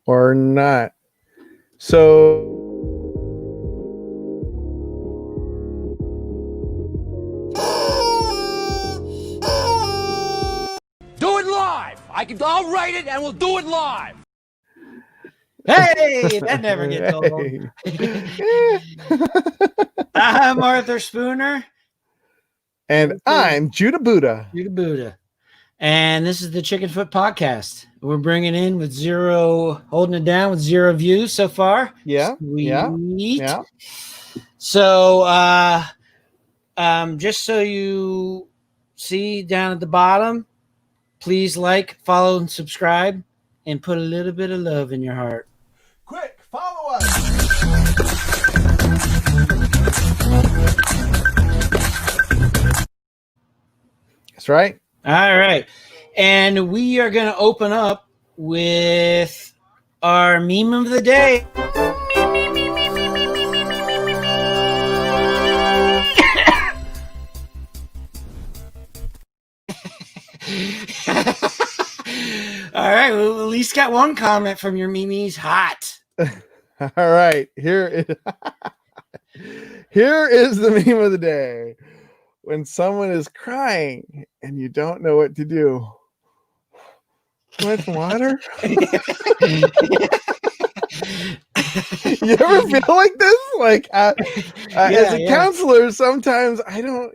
or not. So Do it live. I'll write it and we'll do it live. Hey, that never gets old. I'm Arthur Spooner. And I'm Judah Buddha. Judah Buddha. And this is the Chickenfoot podcast. We're bringing in with holding it down with 0 views so far. Yeah. Sweet. Yeah. So, just so you see down at the bottom, please like, follow, and subscribe, and put a little bit of love in your heart. Quick, follow us. That's right. All right. And we are going to open up with our meme of the day. All right. Well, at least got one comment from your Mimi's hot. All right. Here is the meme of the day. When someone is crying and you don't know what to do. With water? You ever feel like this? Like as a counselor, sometimes I don't,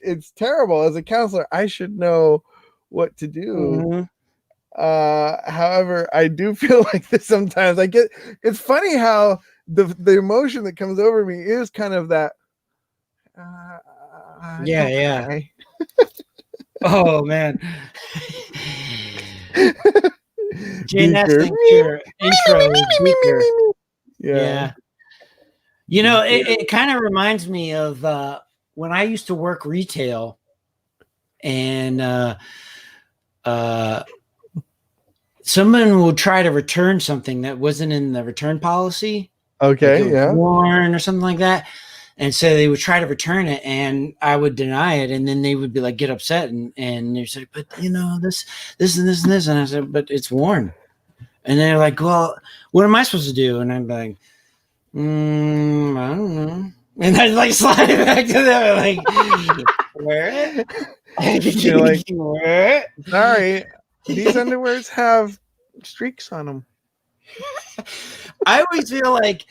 it's terrible. As a counselor, I should know what to do. Mm-hmm. However, I do feel like this sometimes. It's funny how the emotion that comes over me is kind of that. Yeah. Oh man. Jane, that's your intro. Yeah. It kind of reminds me of when I used to work retail, and someone would try to return something that wasn't in the return policy. Okay, like it was worn or something like that. And so they would try to return it, and I would deny it, and then they would be like, get upset, and they said, but this and this and this, and I said, but it's worn, and they're like, well, what am I supposed to do? And I'm like, I don't know, and I'd like slide it back to them, like, wear it. You're like, wear it. Sorry, these underwears have streaks on them. I always feel like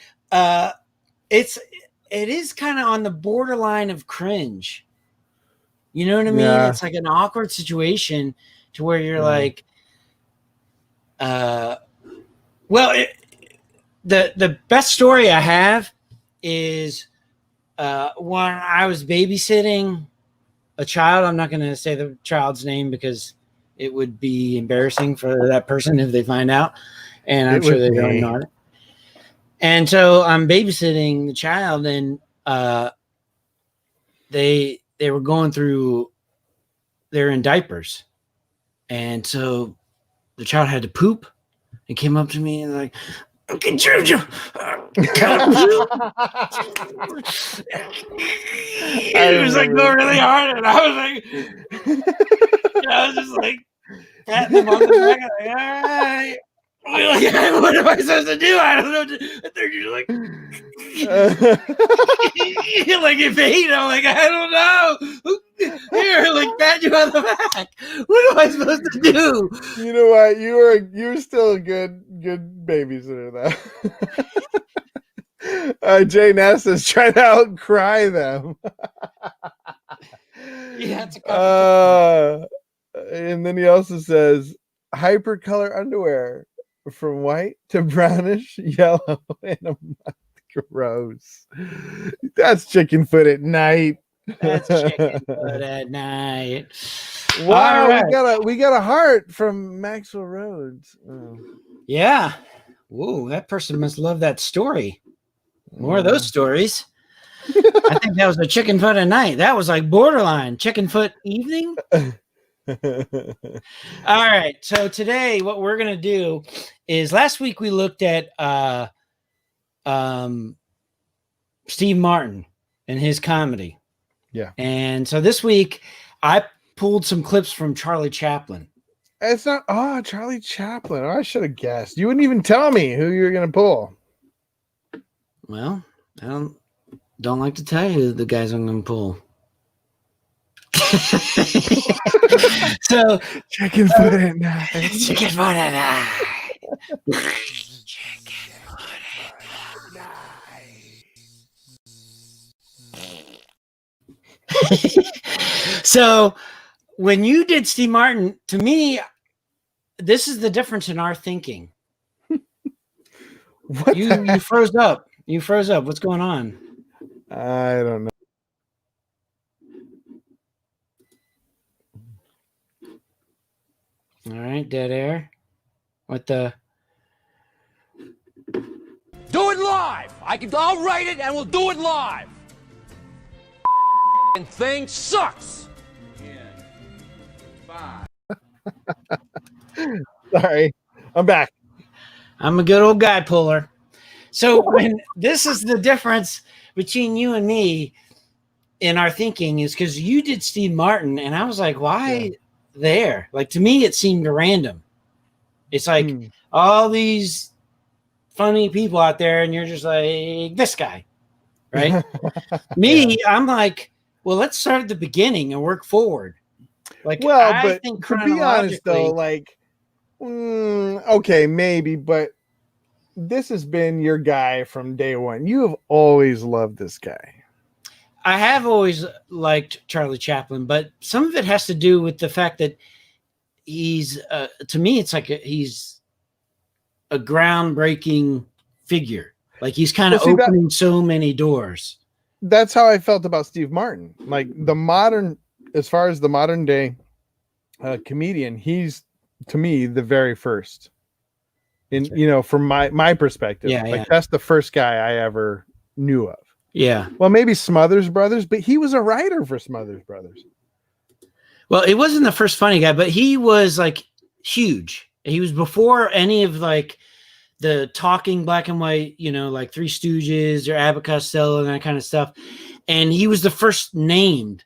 it is kind of on the borderline of cringe. You know what I mean? Yeah. It's like an awkward situation to where you're like, the best story I have is when I was babysitting a child. I'm not going to say the child's name because it would be embarrassing for that person if they find out. And I'm sure they don't know it. And so I'm babysitting the child, and they were going through, they're in diapers. And so the child had to poop and came up to me and like, okay, Jojo. It was like going really hard, and I was just like patting him on the back. Like, all right. Like, what am I supposed to do? I don't know. And they're just like, like in pain. I'm like, I don't know. Here, like pat you on the back. What am I supposed to do? You know what? You're still a good babysitter though. Jay Ness is trying to outcry them. Yeah, it's a and then he also says hypercolor underwear. From white to brownish, yellow, and a gross. That's Chickenfoot at night. That's Chickenfoot at night. Wow, right. we got a heart from Maxwell Rhodes. Oh. Yeah. Whoa, that person must love that story. More of those stories. I think that was a Chickenfoot at night. That was like borderline Chickenfoot evening. All right. So today what we're going to do is, last week we looked at Steve Martin and his comedy. Yeah. And so this week I pulled some clips from Charlie Chaplin. It's not. Oh, Charlie Chaplin. Oh, I should have guessed. You wouldn't even tell me who you were gonna pull. Well, I don't like to tell you the guys I'm going to pull. So Chickenfoot at night. Chickenfoot at night. So when you did Steve Martin, to me, this is the difference in our thinking. What You froze up. You froze up. What's going on? I don't know. All right, dead air. What the? Do it live. I'll write it and we'll do it live. And thing sucks. Sorry, I'm back. I'm a good old guy puller. So when this is the difference between you and me in our thinking is because you did Steve Martin, and I was like, why there? Like, to me, it seemed random. It's like all these funny people out there, and you're just like, this guy, right? Me, I'm like, well, let's start at the beginning and work forward. Like, well, I but think to be honest, though, like, okay, maybe, but this has been your guy from day one. You have always loved this guy. I have always liked Charlie Chaplin, but some of it has to do with the fact that he's, to me, it's like he's a groundbreaking figure. Like, he's kind of opening so many doors. That's how I felt about Steve Martin. Like, as far as the modern day comedian, he's, to me, the very first. From my perspective, that's the first guy I ever knew of. Yeah. Well, maybe Smothers Brothers, but he was a writer for Smothers Brothers. Well, it wasn't the first funny guy, but he was like huge. He was before any of like the talking black and white, like Three Stooges or Abbott Costello and that kind of stuff. And he was the first named.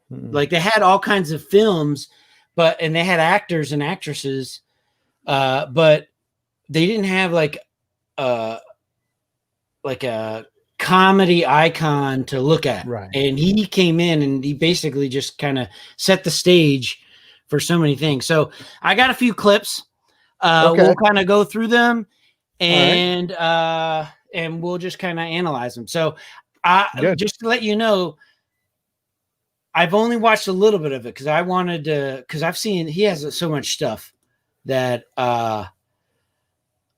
Like, they had all kinds of films, and they had actors and actresses, but they didn't have like a comedy icon to look at. Right. And he came in and he basically just kind of set the stage for so many things. So I got a few clips. We'll kind of go through them and we'll just kind of analyze them. So just to let you know, I've only watched a little bit of it because I wanted to, because I've seen he has so much stuff that Laura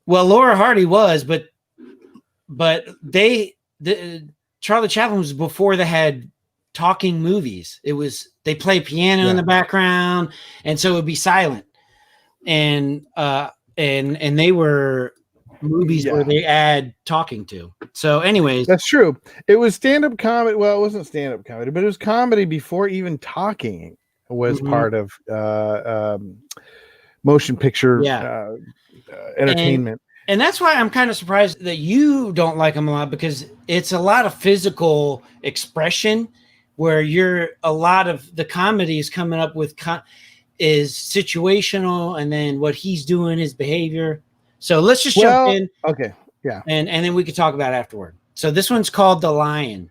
Hardy was, but Charlie Chaplin was before they had talking movies. It was, they play piano in the background, and so it would be silent. And they were movies where they add talking to. So anyways, that's true. It was stand-up comedy. Well, it wasn't stand-up comedy, but it was comedy before even talking was part of motion picture entertainment. And that's why I'm kind of surprised that you don't like him a lot, because it's a lot of physical expression where a lot of the comedy is coming up with is situational, and then what he's doing, his behavior. So let's just jump in. Okay. Yeah. And then we could talk about it afterward. So this one's called The Lion.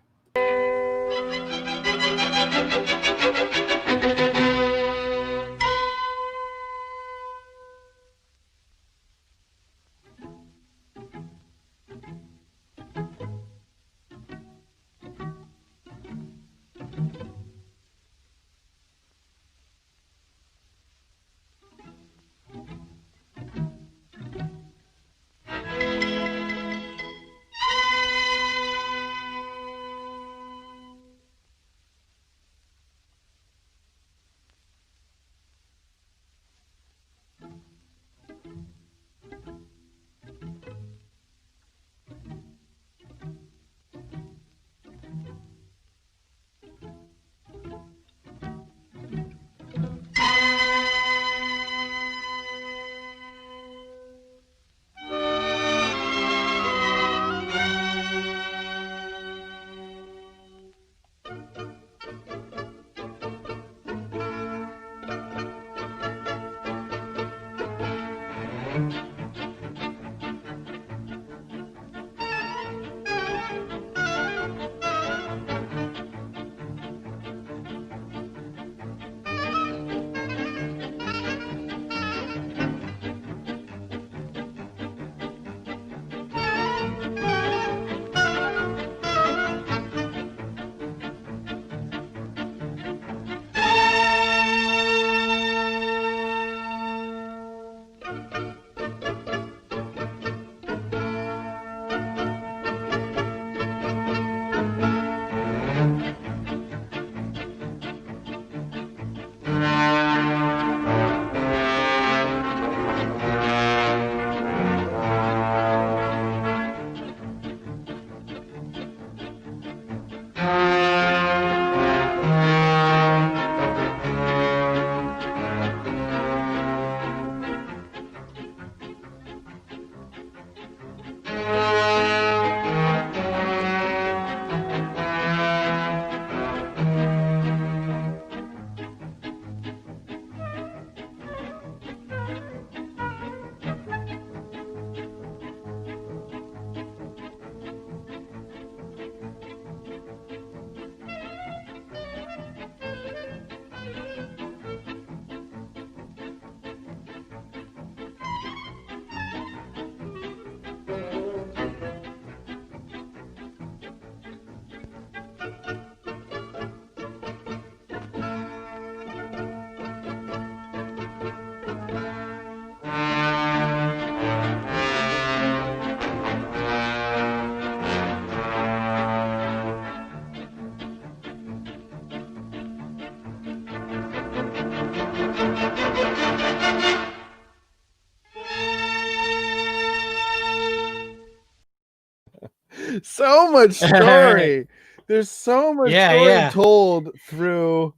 So much story. There's so much story told through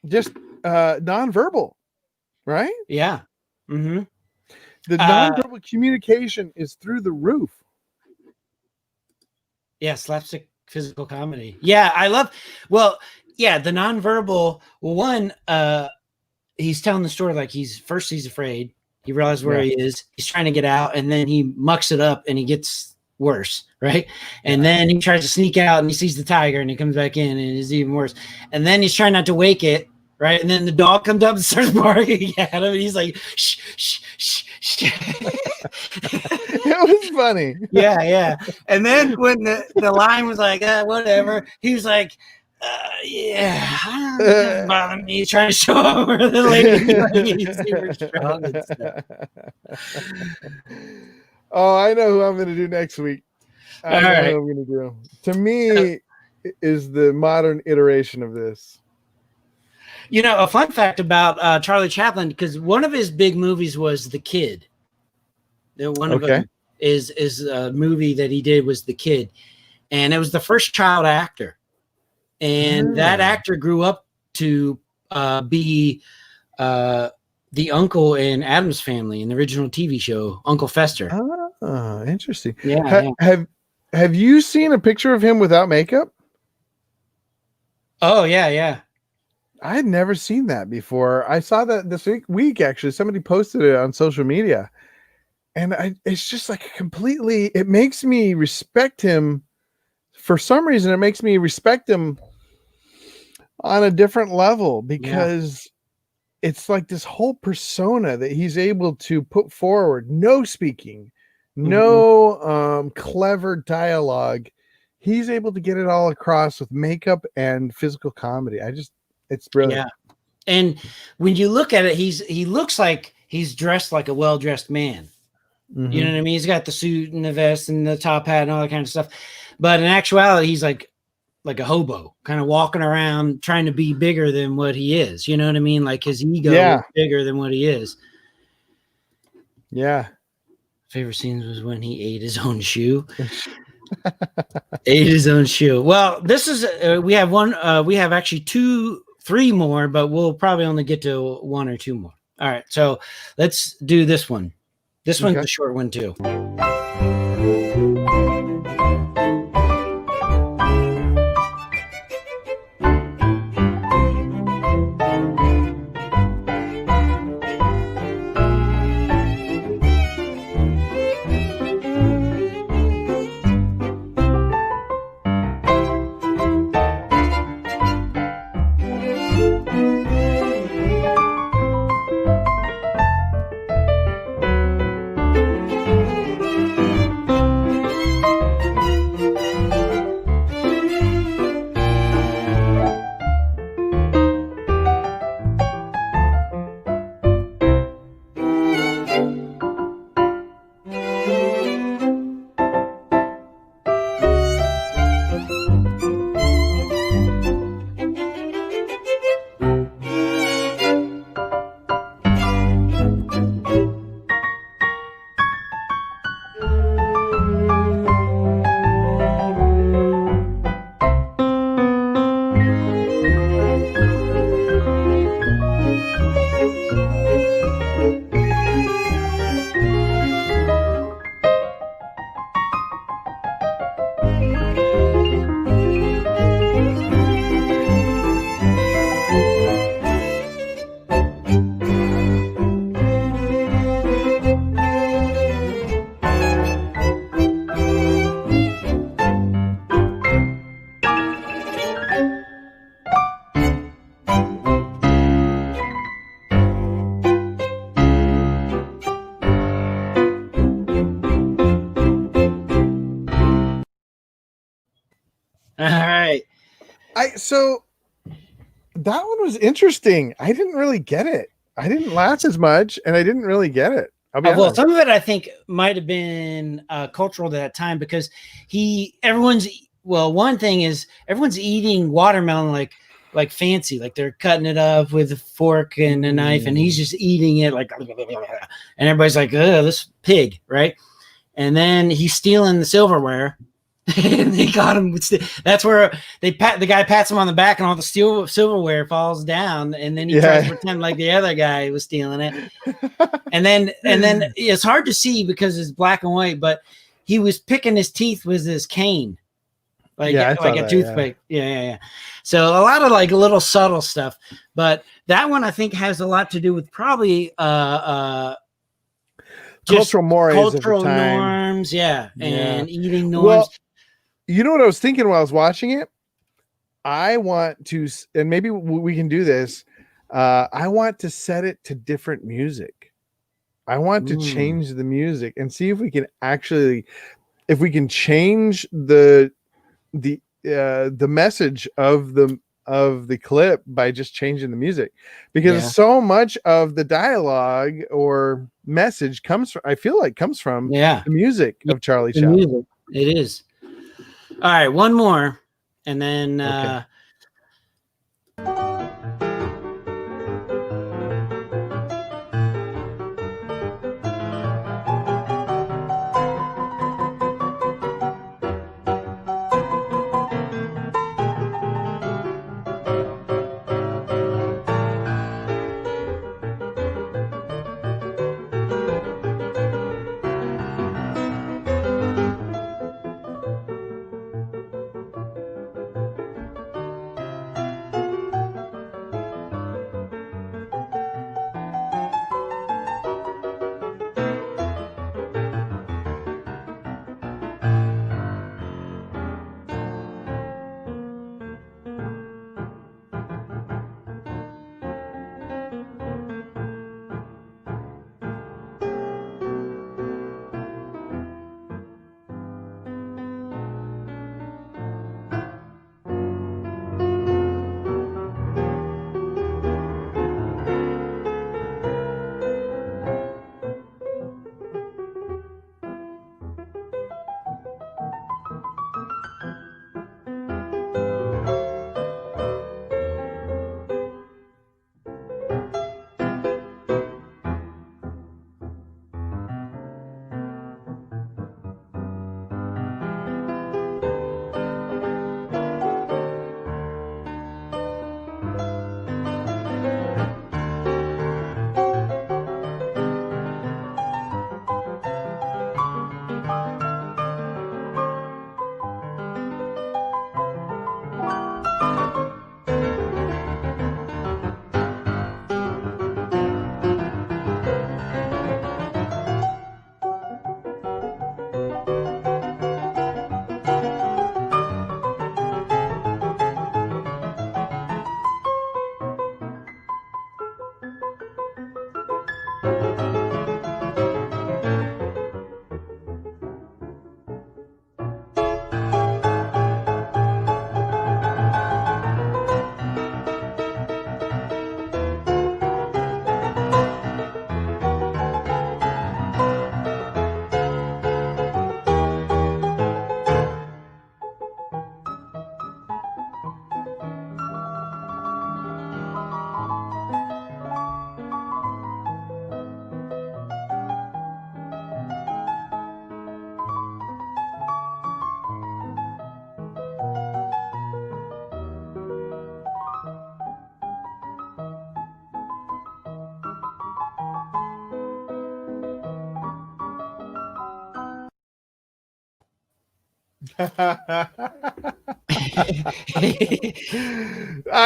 just nonverbal, right? Yeah. Mm-hmm. The nonverbal communication is through the roof. Yeah, slapstick physical comedy. Yeah, I love. Well, yeah, the nonverbal. Well, one, he's telling the story like he's afraid. He realizes where he is. He's trying to get out, and then he mucks it up, and he gets worse, right? And then he tries to sneak out, and he sees the tiger, and he comes back in, and it's even worse. And then he's trying not to wake it, right? And then the dog comes up and starts barking at him, and he's like, shh, shh, shh, shh. It was funny. Yeah. And then when the line was like, whatever, he was like, yeah, it doesn't bother me. He's trying to show up where the lady he's super strong and stuff. Oh, I know who I'm going to do next week. I know who I'm going to do. To me, is the modern iteration of this. You know, a fun fact about Charlie Chaplin, because one of his big movies was The Kid. One of them is a movie that he did was The Kid, and it was the first child actor, and that actor grew up to be the uncle in Addams Family in the original TV show Uncle Fester. Oh, interesting. Yeah. Have you seen a picture of him without makeup? Oh yeah. I had never seen that before. I saw that this week actually. Somebody posted it on social media. And it's just like completely, it makes me respect him. For some reason, it makes me respect him on a different level because it's like this whole persona that he's able to put forward. No speaking, no clever dialogue. He's able to get it all across with makeup and physical comedy. It's brilliant. Yeah. And when you look at it, he looks like he's dressed like a well-dressed man. Mm-hmm. You know what I mean? He's got the suit and the vest and the top hat and all that kind of stuff. But in actuality, he's like a hobo, kind of walking around trying to be bigger than what he is. You know what I mean? Like his ego is bigger than what he is. Yeah. Favorite scenes was when he ate his own shoe. Ate his own shoe. Well, this is we have one. We have actually 3 more, but we'll probably only get to 1 or 2 more. All right, so let's do this one. This one's a short one too. All right. So that one was interesting. I didn't really get it. I didn't laugh as much, and I didn't really get it. I'll be Well, honest. some of it I think might have been cultural at that time because one thing is everyone's eating watermelon like fancy, like they're cutting it up with a fork and a knife, and he's just eating it like, and everybody's like, "Oh, this pig," right? And then he's stealing the silverware. And they got him. That's where the guy pats him on the back, and all the silverware falls down. And then he tries to pretend like the other guy was stealing it. And then it's hard to see because it's black and white. But he was picking his teeth with his cane, like a toothpick. Yeah. So a lot of like little subtle stuff. But that one I think has a lot to do with probably cultural mores, cultural norms, and eating norms. Well, you know what I was thinking while I was watching it? I want to, and maybe we can do this. I want to set it to different music. I want to change the music and see if we can change the message of the clip by just changing the music, because so much of the dialogue or message comes from the music of Charlie Chaplin. It is. All right, one more, and then I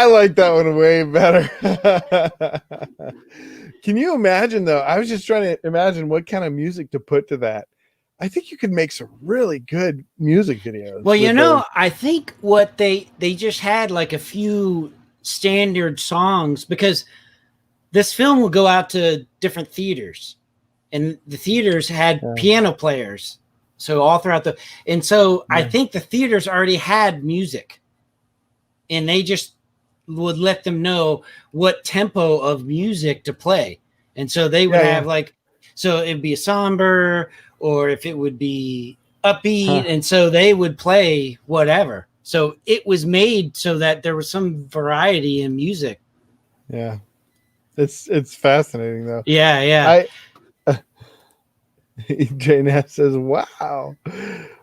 like that one way better. Can you imagine though? I was just trying to imagine what kind of music to put to that. I think you could make some really good music videos. Well, I think what they just had like a few standard songs, because this film will go out to different theaters, and the theaters had piano players So all throughout I think the theaters already had music, and they just would let them know what tempo of music to play. And so they would have so it'd be a somber, or if it would be upbeat. And so they would play whatever. So it was made so that there was some variety in music. Yeah. It's fascinating though. Yeah. Jay Nass says, wow.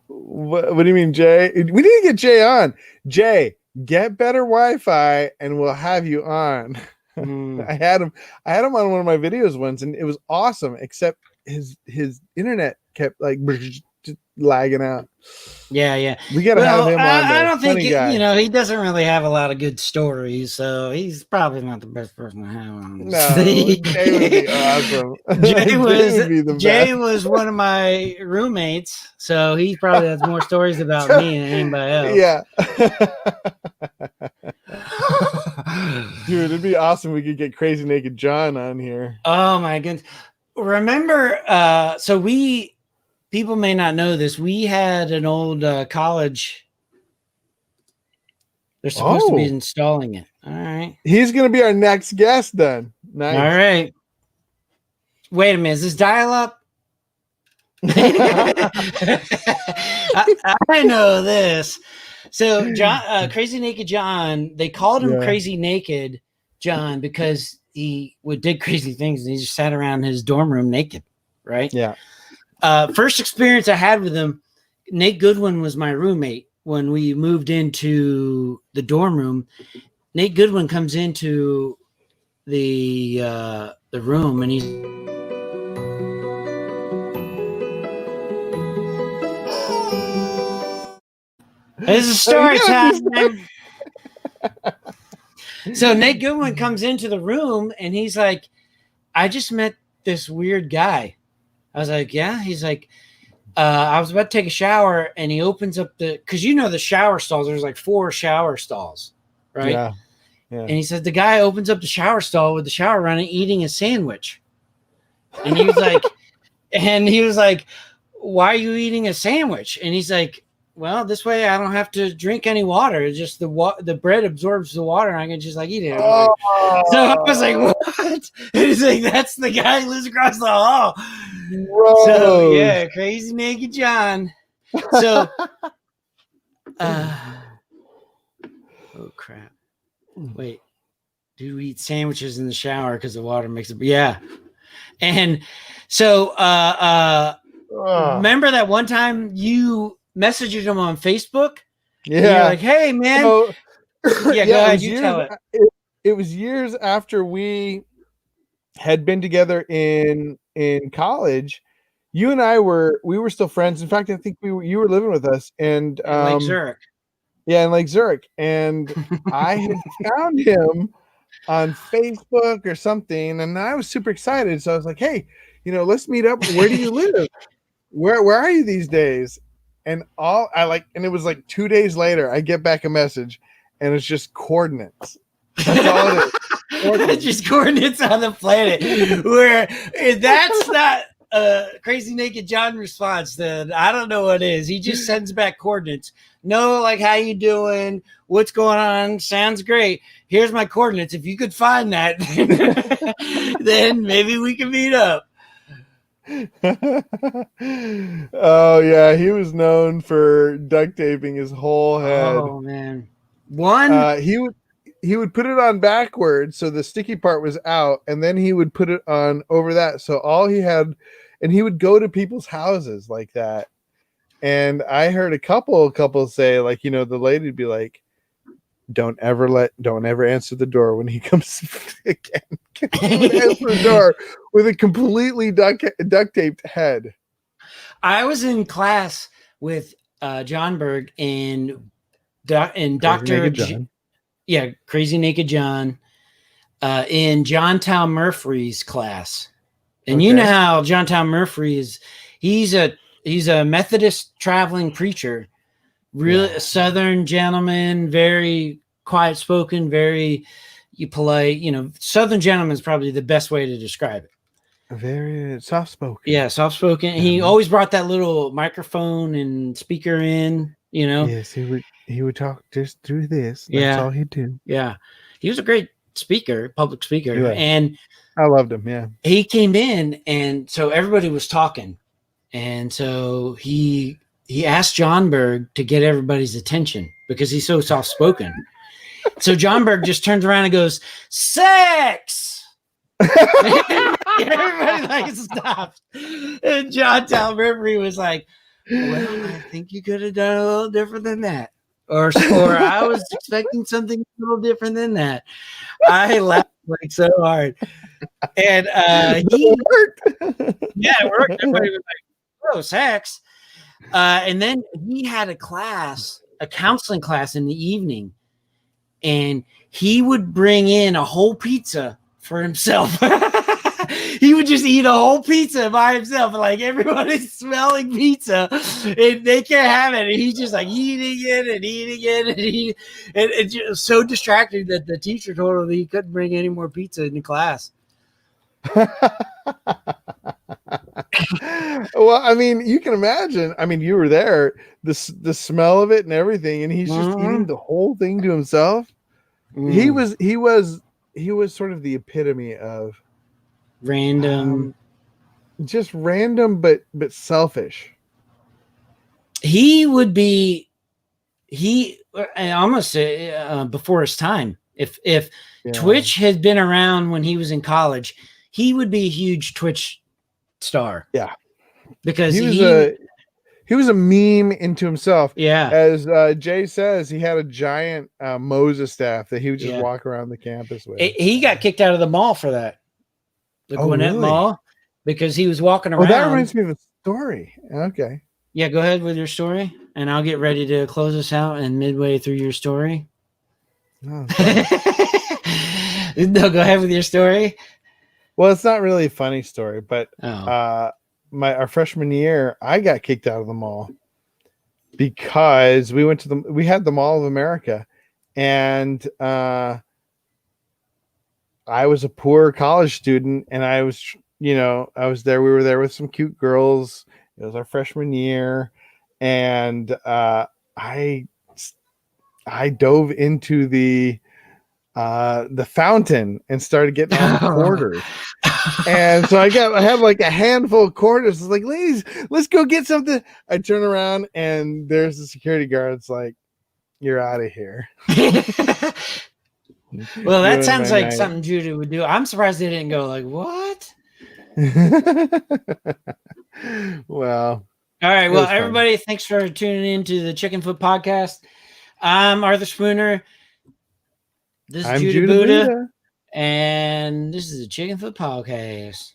What do you mean, Jay? We need to get Jay on. Jay, get better Wi-Fi and we'll have you on. I had him on one of my videos once, and it was awesome, except his internet kept like lagging out. Yeah. We gotta have him on. I don't think he doesn't really have a lot of good stories, so he's probably not the best person to have on. No, Jay would be awesome. Jay was one of my roommates, so he probably has more stories about me than anybody else. Yeah. Dude, it'd be awesome. We could get Crazy Naked John on here. Oh my goodness. Remember, people may not know this. We had an old college. They're supposed to be installing it. All right. He's going to be our next guest then. Nice. All right. Wait a minute. Is this dial-up? I know this. So John, Crazy Naked John, they called him Crazy Naked John because he did crazy things, and he just sat around his dorm room naked, right? Yeah. First experience I had with him, Nate Goodwin was my roommate when we moved into the dorm room. Nate Goodwin comes into the room, and he's This is a story time. So Nate Goodwin comes into the room, and he's like, I just met this weird guy. I was like, yeah. He's like, I was about to take a shower, and he opens up because the shower stalls, there's like 4 shower stalls, right? Yeah. And he said the guy opens up the shower stall with the shower running, eating a sandwich. And he was like, why are you eating a sandwich? And he's like, well, this way I don't have to drink any water. It's just the bread absorbs the water, and I can just like eat it. So I was like, what? And he's like, that's the guy who lives across the hall. Gross. So yeah, Crazy Naked John. So oh crap. Wait. Do we eat sandwiches in the shower because the water makes it? Yeah. And so remember that one time you messaged him on Facebook? Yeah. You're like, hey man. So, go ahead, you tell it. It was years after we had been together in college. You and I were still friends. In fact, I think you were living with us, and Lake Zurich. Yeah, in Lake Zurich. And I had found him on Facebook or something, and I was super excited. So I was like, hey, let's meet up. Where do you live? Where are you these days? And it was like 2 days later, I get back a message, and it's just coordinates. That's all it is. It's just coordinates on the planet. Where that's not a Crazy Naked John response, then I don't know what is. He just sends back coordinates. No, like, how you doing? What's going on? Sounds great. Here's my coordinates. If you could find that, then maybe we can meet up. Oh yeah, he was known for duct taping his whole head. Oh man, he would put it on backwards so the sticky part was out, and then he would put it on over that, so all he had, and he would go to people's houses like that. And I heard a couple say, like, the lady would be like, don't ever answer the door when he comes again. Answer the door with a completely duct taped head. I was in class with John Berg and Dr. Crazy Naked John in John Tal Murphy's class. And you know how John Tal Murphy is, he's a Methodist traveling preacher, really a Southern gentleman, very quiet spoken, very polite. Southern gentleman is probably the best way to describe it. Very soft spoken. Yeah, soft spoken. He always brought that little microphone and speaker in. Yes, he would talk just through this. That's Yeah, all he'd do. yeah. He was a great speaker, public speaker, Yeah, and I loved him. Yeah. he came in, and so everybody was talking, and so he asked John Berg to get everybody's attention because he's so soft spoken. So John Berg just turns around and goes, "Sex." Everybody like stopped, and John Talberry was like, "Well, I think you could have done a little different than that, or I was expecting something a little different than that." I laughed like so hard, and he worked. yeah, it worked. Everybody was like, "Oh, sex," and then he had a counseling class in the evening, and he would bring in a whole pizza for himself. He would just eat a whole pizza by himself, and like everybody's smelling pizza, and they can't have it. And he's just like eating it and eating it, and it's just so distracting that the teacher told him he couldn't bring any more pizza into class. Well, I mean, you can imagine. I mean, you were there. The smell of it and everything, and he's just eating the whole thing to himself. He was sort of the epitome of random, just random, but selfish. He would be almost before his time. If Twitch had been around when he was in college, he would be a huge Twitch star. Yeah, because he was a meme into himself. Yeah, as Jay says, he had a giant Moses staff that he would just walk around the campus with. He got kicked out of the mall for that. The Gwinnett Mall, because he was walking around. Oh, that reminds me of a story. Okay. Yeah, go ahead with your story, and I'll get ready to close us out. And midway through your story, no, go ahead with your story. Well, it's not really a funny story, but our freshman year, I got kicked out of the mall because we had the Mall of America, and I was a poor college student, and I was there. We were there with some cute girls. It was our freshman year, and I dove into the fountain and started getting all the quarters. And so I had like a handful of quarters. It's like, ladies, let's go get something. I turn around and there's the security guard. It's like, you're out of here. Well, that sounds like something Judy would do. I'm surprised they didn't go like, what? Well, all right. Well, everybody, thanks for tuning in to the Chickenfoot podcast. I'm Arthur Spooner. This is Judy Buddha. And this is the Chickenfoot podcast.